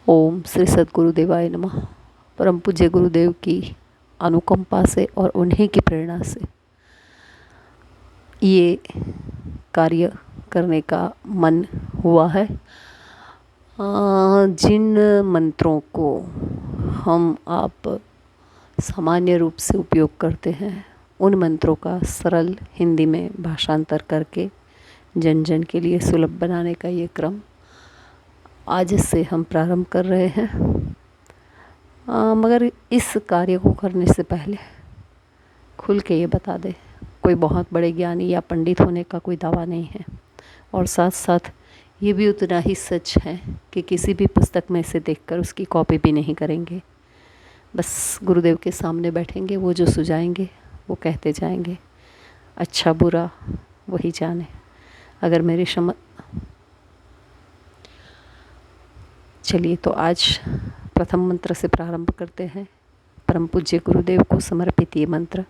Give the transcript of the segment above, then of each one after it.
ओम श्री सद्गुरुदेवाय नमः। परम पूज्य गुरुदेव की अनुकंपा से और उन्हीं की प्रेरणा से ये कार्य करने का मन हुआ है। जिन मंत्रों को हम आप सामान्य रूप से उपयोग करते हैं उन मंत्रों का सरल हिंदी में भाषांतर करके जन जन के लिए सुलभ बनाने का ये क्रम आज से हम प्रारंभ कर रहे हैं। मगर इस कार्य को करने से पहले खुल के ये बता दें, कोई बहुत बड़े ज्ञानी या पंडित होने का कोई दावा नहीं है, और साथ साथ ये भी उतना ही सच है कि किसी भी पुस्तक में से देखकर उसकी कॉपी भी नहीं करेंगे। बस गुरुदेव के सामने बैठेंगे, वो जो सुझाएंगे वो कहते जाएंगे, अच्छा बुरा वही जाने। अगर मेरी चलिए तो आज प्रथम मंत्र से प्रारंभ करते हैं। परम पूज्य गुरुदेव को समर्पित ये मंत्र।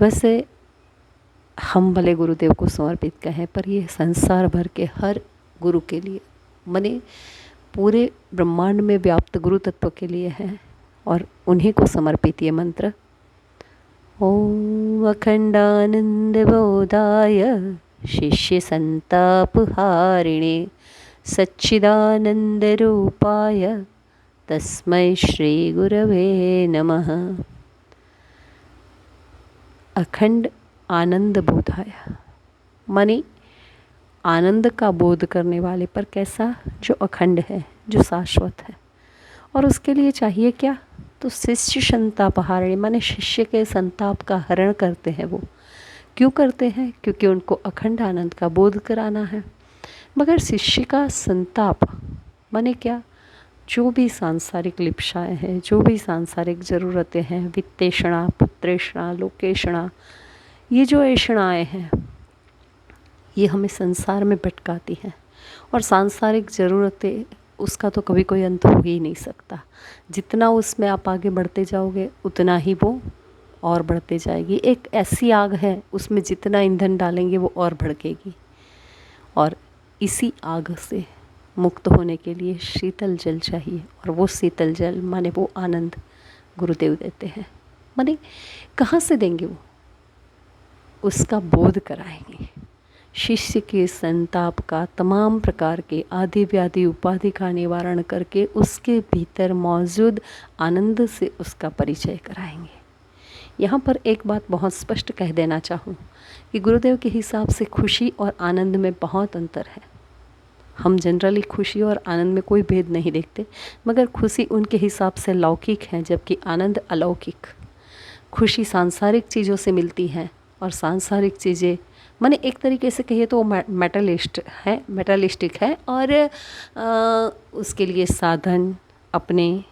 वैसे हम भले गुरुदेव को समर्पित कहें, पर ये संसार भर के हर गुरु के लिए, माने पूरे ब्रह्मांड में व्याप्त गुरु तत्व के लिए है और उन्हीं को समर्पित ये मंत्र। ओम अखंडानंद बोधाय शिष्य संतापहारिणे सच्चिदानंद रूपाय तस्मै श्री गुरवे नमः। अखंड आनंद बोधाय माने आनंद का बोध करने वाले पर कैसा, जो अखंड है, जो शाश्वत है। और उसके लिए चाहिए क्या, तो शिष्य संतापहारिणी माने शिष्य के संताप का हरण करते हैं। वो क्यों करते हैं? क्योंकि उनको अखंड आनंद का बोध कराना है। मगर शिष्य का संताप माने क्या, जो भी सांसारिक लिप्साएँ हैं, जो भी सांसारिक ज़रूरतें हैं, वित्तेषणा, पुत्रेषणा, लोकेषणा, ये जो ऐषणाएँ हैं ये हमें संसार में भटकाती हैं। और सांसारिक ज़रूरतें, उसका तो कभी कोई अंत हो ही नहीं सकता। जितना उसमें आप आगे बढ़ते जाओगे उतना ही वो और बढ़ते जाएगी। एक ऐसी आग है, उसमें जितना ईंधन डालेंगे वो और भड़केगी। और इसी आग से मुक्त होने के लिए शीतल जल चाहिए, और वो शीतल जल माने वो आनंद गुरुदेव देते हैं। माने कहाँ से देंगे? वो उसका बोध कराएंगे। शिष्य के संताप का, तमाम प्रकार के आदि व्याधि उपाधि का निवारण करके उसके भीतर मौजूद आनंद से उसका परिचय कराएंगे। यहाँ पर एक बात बहुत स्पष्ट कह देना चाहूँ कि गुरुदेव के हिसाब से खुशी और आनंद में बहुत अंतर है। हम जनरली खुशी और आनंद में कोई भेद नहीं देखते, मगर खुशी उनके हिसाब से लौकिक है, जबकि आनंद अलौकिक। खुशी सांसारिक चीज़ों से मिलती है, और सांसारिक चीज़ें माने एक तरीके से कहिए तो वो मेटलिस्टिक है, और उसके लिए साधन अपने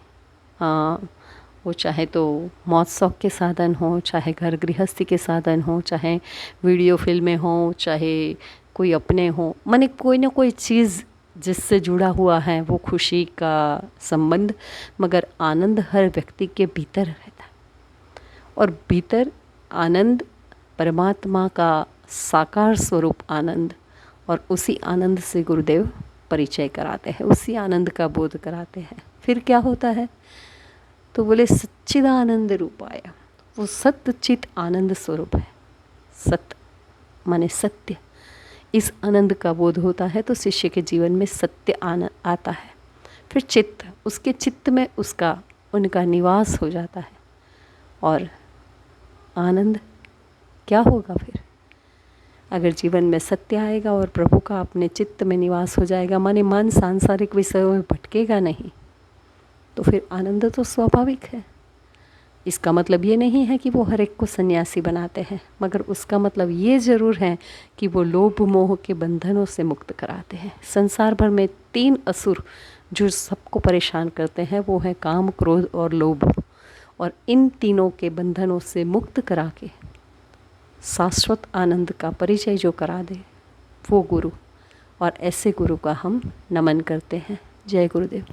वो चाहे तो मौज शौक के साधन हो, चाहे घर गृहस्थी के साधन हो, चाहे वीडियो फिल्में हो, चाहे कोई अपने हो, माने कोई ना कोई चीज़ जिससे जुड़ा हुआ है वो खुशी का संबंध। मगर आनंद हर व्यक्ति के भीतर रहता है, और भीतर आनंद परमात्मा का साकार स्वरूप आनंद, और उसी आनंद से गुरुदेव परिचय कराते हैं, उसी आनंद का बोध कराते हैं। फिर क्या होता है, तो बोले सच्चिदानंद रूपाय, वो सत्य चित आनंद स्वरूप है। सत्य माने सत्य, इस आनंद का बोध होता है तो शिष्य के जीवन में सत्य आनंद आता है। फिर चित्त, उसके चित्त में उसका उनका निवास हो जाता है। और आनंद क्या होगा फिर? अगर जीवन में सत्य आएगा और प्रभु का अपने चित्त में निवास हो जाएगा, माने मन सांसारिक विषयों में भटकेगा नहीं, तो फिर आनंद तो स्वाभाविक है। इसका मतलब ये नहीं है कि वो हर एक को सन्यासी बनाते हैं, मगर उसका मतलब ये ज़रूर है कि वो लोभ मोह के बंधनों से मुक्त कराते हैं। संसार भर में 3 असुर जो सबको परेशान करते हैं, वो है काम, क्रोध और लोभ। और इन तीनों के बंधनों से मुक्त करा के शाश्वत आनंद का परिचय जो करा दे, वो गुरु। और ऐसे गुरु का हम नमन करते हैं। जय गुरुदेव।